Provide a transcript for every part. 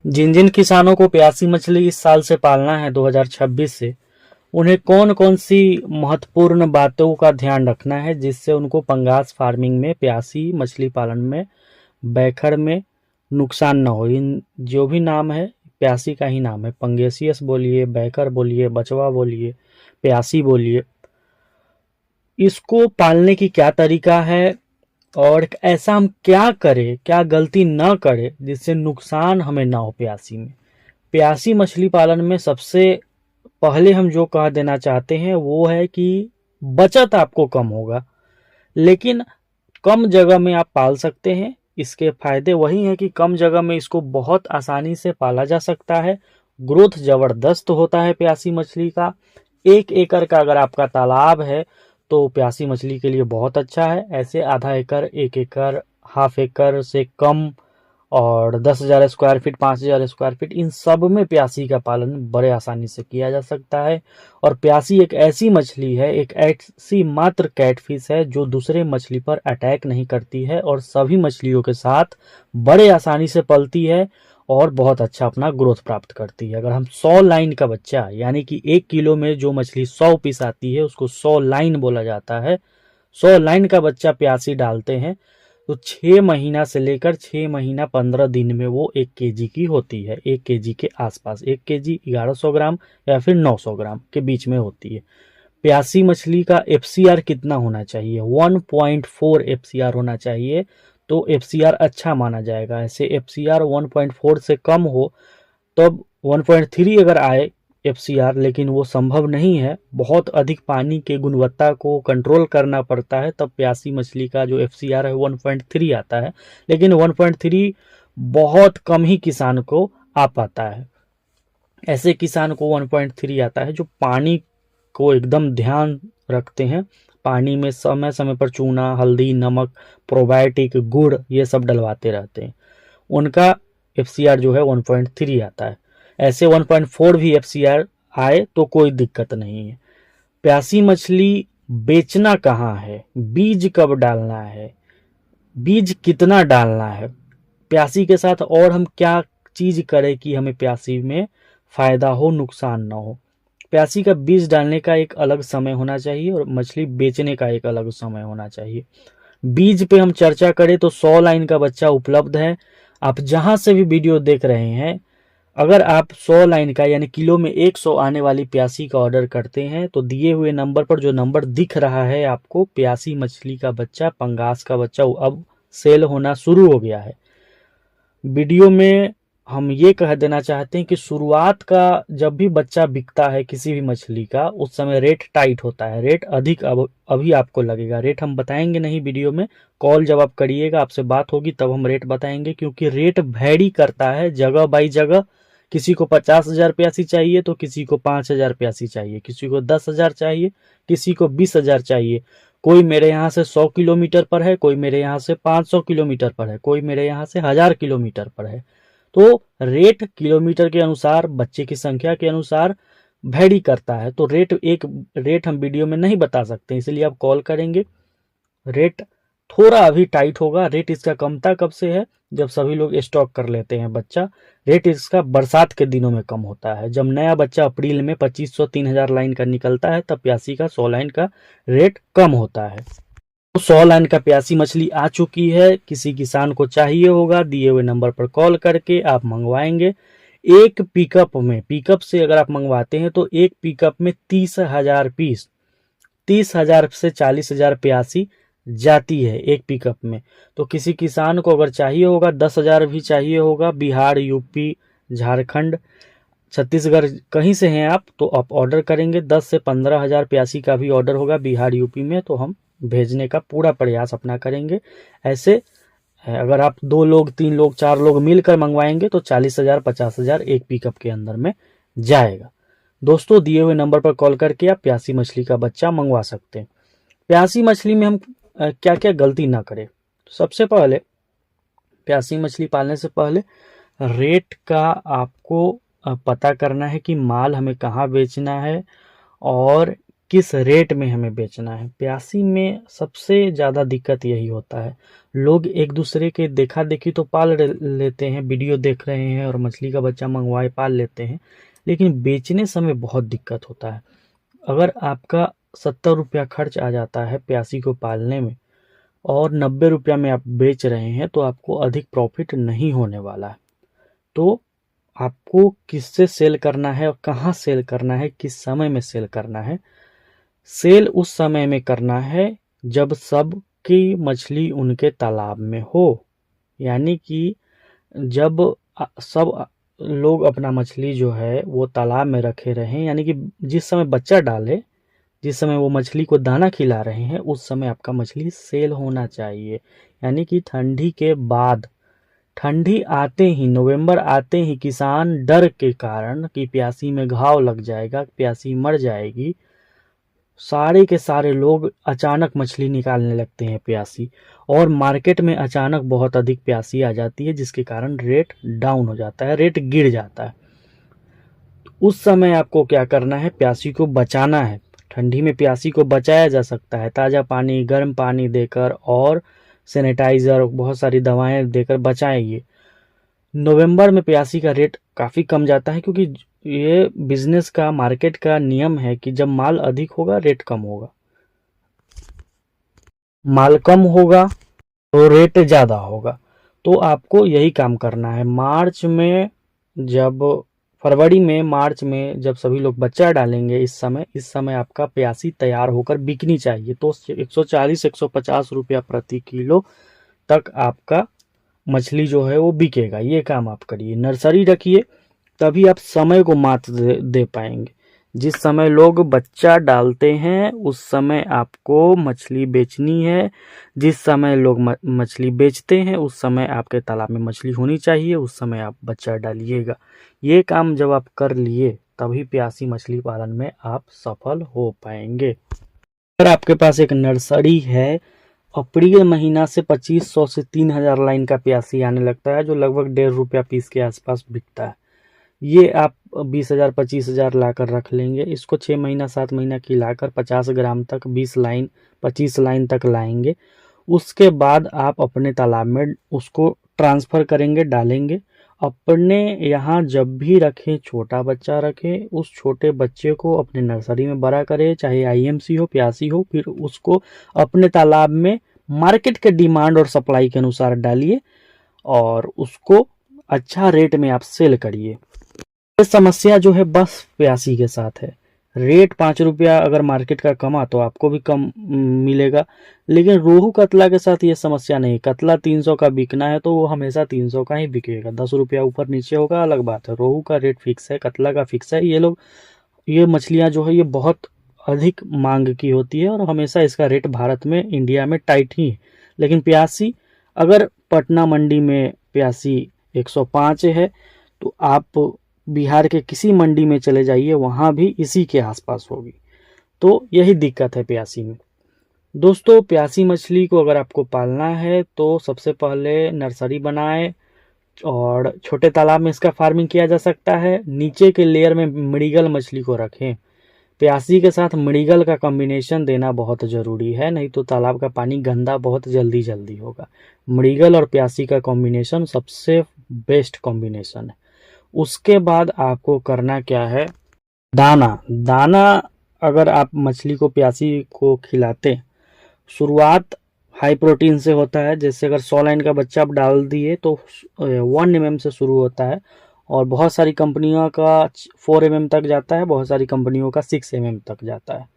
जिन जिन किसानों को प्यासी मछली इस साल से पालना है 2026 से, उन्हें कौन कौन सी महत्वपूर्ण बातों का ध्यान रखना है जिससे उनको पंगास फार्मिंग में, प्यासी मछली पालन में, बैखड़ में नुकसान न हो। इन जो भी नाम है प्यासी का ही नाम है, पंगेसियस बोलिए, बैकर बोलिए, बचवा बोलिए, प्यासी बोलिए। इसको पालने की क्या तरीका है और ऐसा हम क्या करें, क्या गलती न करें जिससे नुकसान हमें ना हो प्यासी में। प्यासी मछली पालन में सबसे पहले हम जो कह देना चाहते हैं वो है कि बचत आपको कम होगा, लेकिन कम जगह में आप पाल सकते हैं। इसके फायदे वही हैं कि कम जगह में इसको बहुत आसानी से पाला जा सकता है। ग्रोथ जबरदस्त होता है प्यासी मछली का। 1 एकड़ का अगर आपका तालाब है तो प्यासी मछली के लिए बहुत अच्छा है। ऐसे आधा एकड़, 1 एकड़, हाफ एकड़ से कम और 10,000 स्क्वायर फीट, 5,000 स्क्वायर फीट, इन सब में प्यासी का पालन बड़े आसानी से किया जा सकता है। और प्यासी एक ऐसी मछली है, एक ऐसी मात्र कैटफिश है जो दूसरे मछली पर अटैक नहीं करती है और सभी मछलियों के साथ बड़े आसानी से पलती है और बहुत अच्छा अपना ग्रोथ प्राप्त करती है। अगर हम 100 लाइन का बच्चा, यानी कि 1 किलो में जो मछली 100 पीस आती है उसको 100 लाइन बोला जाता है, 100 लाइन का बच्चा प्यासी डालते हैं तो 6 महीना से लेकर 6 महीना 15 दिन में वो 1 केजी की होती है। 1 केजी के आसपास, 1 केजी 1100 ग्राम या फिर 900 ग्राम के बीच में होती है। प्यासी मछली का एफसीआर कितना होना चाहिए? 1.4 एफसीआर होना चाहिए, तो एफसीआर अच्छा माना जाएगा। ऐसे एफसीआर 1.4 से कम हो तब 1.3 अगर आए एफसीआर, लेकिन वो संभव नहीं है, बहुत अधिक पानी के गुणवत्ता को कंट्रोल करना पड़ता है, तब प्यासी मछली का जो एफसीआर है 1.3 आता है। लेकिन 1.3 बहुत कम ही किसान को आ पाता है। ऐसे किसान को 1.3 आता है जो पानी को एकदम ध्यान रखते हैं, पानी में समय समय पर चूना, हल्दी, नमक, प्रोबायोटिक, गुड़ ये सब डलवाते रहते हैं। उनका एफसीआर जो है 1.3 आता है। ऐसे 1.4 भी एफसीआर आए तो कोई दिक्कत नहीं है। प्यासी मछली बेचना कहाँ है, बीज कब डालना है, बीज कितना डालना है, प्यासी के साथ और हम क्या चीज करें कि हमें प्यासी में फायदा हो, नुकसान ना हो। प्यासी का बीज डालने का एक अलग समय होना चाहिए और मछली बेचने का एक अलग समय होना चाहिए। बीज पे हम चर्चा करें तो 100 लाइन का बच्चा उपलब्ध है। आप जहां से भी वीडियो देख रहे हैं, अगर आप 100 लाइन का यानी किलो में 100 आने वाली प्यासी का ऑर्डर करते हैं तो दिए हुए नंबर पर, जो नंबर दिख रहा है आपको, प्यासी मछली का बच्चा, पंगास का बच्चा अब सेल होना शुरू हो गया है। वीडियो में हम ये कह देना चाहते हैं कि शुरुआत का जब भी बच्चा बिकता है किसी भी मछली का, उस समय रेट टाइट होता है, रेट अधिक अभी आपको लगेगा। रेट हम बताएंगे नहीं वीडियो में, कॉल जब आप करिएगा, आपसे बात होगी तब हम रेट बताएंगे, क्योंकि रेट वैरी करता है जगह बाई जगह। किसी को 50,000 प्यासी चाहिए तो किसी को 5,000 प्यासी चाहिए, किसी को 10,000 चाहिए, किसी को 20,000 चाहिए। कोई मेरे यहाँ से 100 किलोमीटर पर है, कोई मेरे यहाँ से 500 किलोमीटर पर है, कोई मेरे यहाँ से 1000 किलोमीटर पर है। तो रेट किलोमीटर के अनुसार, बच्चे की संख्या के अनुसार वैरी करता है। तो रेट हम वीडियो में नहीं बता सकते, इसलिए आप कॉल करेंगे। रेट थोड़ा अभी टाइट होगा। रेट इसका कमता कब से है? जब सभी लोग स्टॉक कर लेते हैं बच्चा। रेट इसका बरसात के दिनों में कम होता है। जब नया बच्चा अप्रैल में 2,500-3,000 लाइन का निकलता है तब प्यासी का 100 लाइन का रेट कम होता है। तो 100 लाइन का प्यासी मछली आ चुकी है, किसी किसान को चाहिए होगा, दिए हुए नंबर पर कॉल करके आप मंगवाएंगे। एक पिकअप से अगर आप मंगवाते हैं तो एक पिकअप में 30,000 पीस, 30,000 से 40,000 प्यासी जाती है एक पिकअप में। तो किसी किसान को अगर चाहिए होगा, 10,000 भी चाहिए होगा, बिहार, यूपी, झारखंड, छत्तीसगढ़, कहीं से हैं आप तो आप ऑर्डर करेंगे। 10 से 15,000 प्यासी का भी ऑर्डर होगा बिहार, यूपी में, तो हम भेजने का पूरा प्रयास अपना करेंगे। ऐसे अगर आप 2 लोग, 3 लोग, 4 लोग मिलकर मंगवाएंगे तो 40,000, 50,000 एक पिकअप के अंदर में जाएगा। दोस्तों, दिए हुए नंबर पर कॉल करके आप प्यासी मछली का बच्चा मंगवा सकते हैं। प्यासी मछली में हम क्या क्या गलती ना करें। सबसे पहले, प्यासी मछली पालने से पहले रेट का आपको पता करना है कि माल हमें कहाँ बेचना है और किस रेट में हमें बेचना है। प्यासी में सबसे ज़्यादा दिक्कत यही होता है, लोग एक दूसरे के देखा देखी तो पाल लेते हैं, वीडियो देख रहे हैं और मछली का बच्चा मंगवाए पाल लेते हैं, लेकिन बेचने समय बहुत दिक्कत होता है। अगर आपका 70 रुपया खर्च आ जाता है प्यासी को पालने में और 90 रुपया में आप बेच रहे हैं, तो आपको अधिक प्रॉफिट नहीं होने वाला है। तो आपको किससे सेल करना है और कहाँ सेल करना है, किस समय में सेल करना है। सेल उस समय में करना है जब सबकी मछली उनके तालाब में हो, यानी कि जब सब लोग अपना मछली जो है वो तालाब में रखे रहें, यानी कि जिस समय बच्चा डाले, जिस समय वो मछली को दाना खिला रहे हैं, उस समय आपका मछली सेल होना चाहिए। यानी कि ठंडी के बाद, ठंडी आते ही, नवंबर आते ही किसान डर के कारण कि प्यासी में घाव लग जाएगा, प्यासी मर जाएगी, सारे के सारे लोग अचानक मछली निकालने लगते हैं प्यासी, और मार्केट में अचानक बहुत अधिक प्यासी आ जाती है, जिसके कारण रेट डाउन हो जाता है, रेट गिर जाता है। उस समय आपको क्या करना है, प्यासी को बचाना है। ठंडी में प्यासी को बचाया जा सकता है ताज़ा पानी, गर्म पानी देकर और सैनिटाइज़र, बहुत सारी दवाएं देकर बचाएंगे। नवंबर में प्यासी का रेट काफ़ी कम जाता है, क्योंकि ये बिजनेस का, मार्केट का नियम है कि जब माल अधिक होगा रेट कम होगा, माल कम होगा तो रेट ज़्यादा होगा। तो आपको यही काम करना है। मार्च में जब, फरवरी में, मार्च में जब सभी लोग बच्चा डालेंगे, इस समय आपका प्यासी तैयार होकर बिकनी चाहिए। तो 140-150 रुपया प्रति किलो तक आपका मछली जो है वो बिकेगा। ये काम आप करिए, नर्सरी रखिए, तभी आप समय को मात दे पाएंगे। जिस समय लोग बच्चा डालते हैं उस समय आपको मछली बेचनी है, जिस समय लोग मछली बेचते हैं उस समय आपके तालाब में मछली होनी चाहिए, उस समय आप बच्चा डालिएगा। ये काम जब आप कर लिए तभी प्यासी मछली पालन में आप सफल हो पाएंगे। अगर आपके पास एक नर्सरी है, अप्रैल महीना से 2500 से 3000 लाइन का प्यासी आने लगता है, जो लगभग 1.5 रुपया पीस के आसपास बिकता है। ये आप 20,000 25,000 लाकर रख लेंगे। इसको 6 महीना 7 महीना खिलाकर 50 ग्राम तक, 20 लाइन 25 लाइन तक लाएंगे। उसके बाद आप अपने तालाब में उसको ट्रांसफ़र करेंगे, डालेंगे। अपने यहाँ जब भी रखें, छोटा बच्चा रखें, उस छोटे बच्चे को अपने नर्सरी में बड़ा करें, चाहे आईएमसी हो, प्यासी हो, फिर उसको अपने तालाब में मार्केट के डिमांड और सप्लाई के अनुसार डालिए और उसको अच्छा रेट में आप सेल करिए। ये समस्या जो है बस प्यासी के साथ है। रेट 5 रुपया अगर मार्केट का कमा तो आपको भी कम मिलेगा, लेकिन रोहू कतला के साथ ये समस्या नहीं। कतला 300 का बिकना है तो वो हमेशा 300 का ही बिकेगा, 10 रुपया ऊपर नीचे होगा अलग बात है। रोहू का रेट फिक्स है, कतला का फिक्स है। ये मछलियाँ जो है ये बहुत अधिक मांग की होती है और हमेशा इसका रेट भारत में, इंडिया में टाइट ही है। लेकिन प्यासी, अगर पटना मंडी में प्यासी 105 है तो आप बिहार के किसी मंडी में चले जाइए, वहाँ भी इसी के आसपास होगी। तो यही दिक्कत है प्यासी में। दोस्तों, प्यासी मछली को अगर आपको पालना है तो सबसे पहले नर्सरी बनाएं और छोटे तालाब में इसका फार्मिंग किया जा सकता है। नीचे के लेयर में मृगल मछली को रखें। प्यासी के साथ मृगल का कॉम्बिनेशन देना बहुत ज़रूरी है, नहीं तो तालाब का पानी गंदा बहुत जल्दी होगा। मृगल और प्यासी का कॉम्बिनेशन सबसे बेस्ट कॉम्बिनेशन है। उसके बाद आपको करना क्या है, दाना अगर आप मछली को, प्यासी को खिलाते, शुरुआत हाई प्रोटीन से होता है। जैसे अगर 100 लाइन का बच्चा आप डाल दिए तो 1 mm से शुरू होता है और बहुत सारी कंपनियों का 4 mm तक जाता है, बहुत सारी कंपनियों का 6 mm तक जाता है।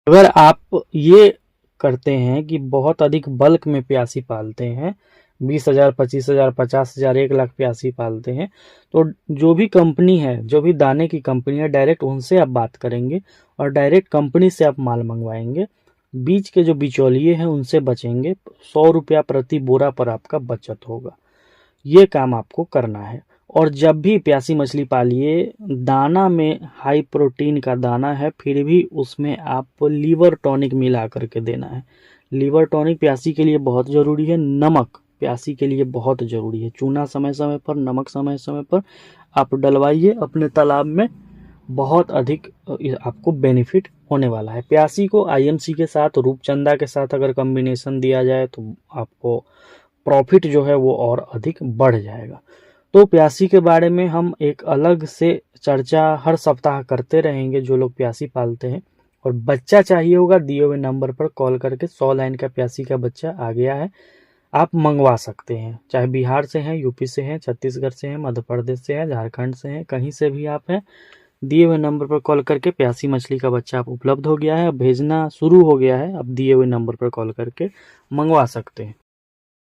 अगर आप ये करते हैं कि बहुत अधिक बल्क में प्यासी पालते हैं, 20,000 25,000 50,000 1 लाख प्यासी पालते हैं, तो जो भी कंपनी है, जो भी दाने की कंपनी है, डायरेक्ट उनसे आप बात करेंगे और डायरेक्ट कंपनी से आप माल मंगवाएंगे। बीच के जो बिचौलिए हैं उनसे बचेंगे। 100 रुपया प्रति बोरा पर आपका बचत होगा। ये काम आपको करना है। और जब भी प्यासी मछली पालिए, दाना में हाई प्रोटीन का दाना है, फिर भी उसमें आप लीवर टॉनिक मिला करके देना है। लीवर टॉनिक प्यासी के लिए बहुत ज़रूरी है। नमक प्यासी के लिए बहुत ज़रूरी है। चूना समय समय पर, नमक समय समय पर आप डलवाइए अपने तालाब में। बहुत अधिक आपको बेनिफिट होने वाला है। प्यासी को आईएमसी के साथ, रूपचंदा के साथ अगर कॉम्बिनेशन दिया जाए तो आपको प्रॉफिट जो है वो और अधिक बढ़ जाएगा। तो प्यासी के बारे में हम एक अलग से चर्चा हर सप्ताह करते रहेंगे। जो लोग प्यासी पालते हैं और बच्चा चाहिए होगा, दिए हुए नंबर पर कॉल करके 100 लाइन का प्यासी का बच्चा आ गया है, आप मंगवा सकते हैं। चाहे बिहार से हैं, यूपी से हैं, छत्तीसगढ़ से हैं, मध्य प्रदेश से हैं, झारखंड से हैं, कहीं से भी आप हैं, दिए हुए नंबर पर कॉल करके प्यासी मछली का बच्चा आप उपलब्ध हो गया है, भेजना शुरू हो गया है, अब दिए हुए नंबर पर कॉल करके मंगवा सकते हैं।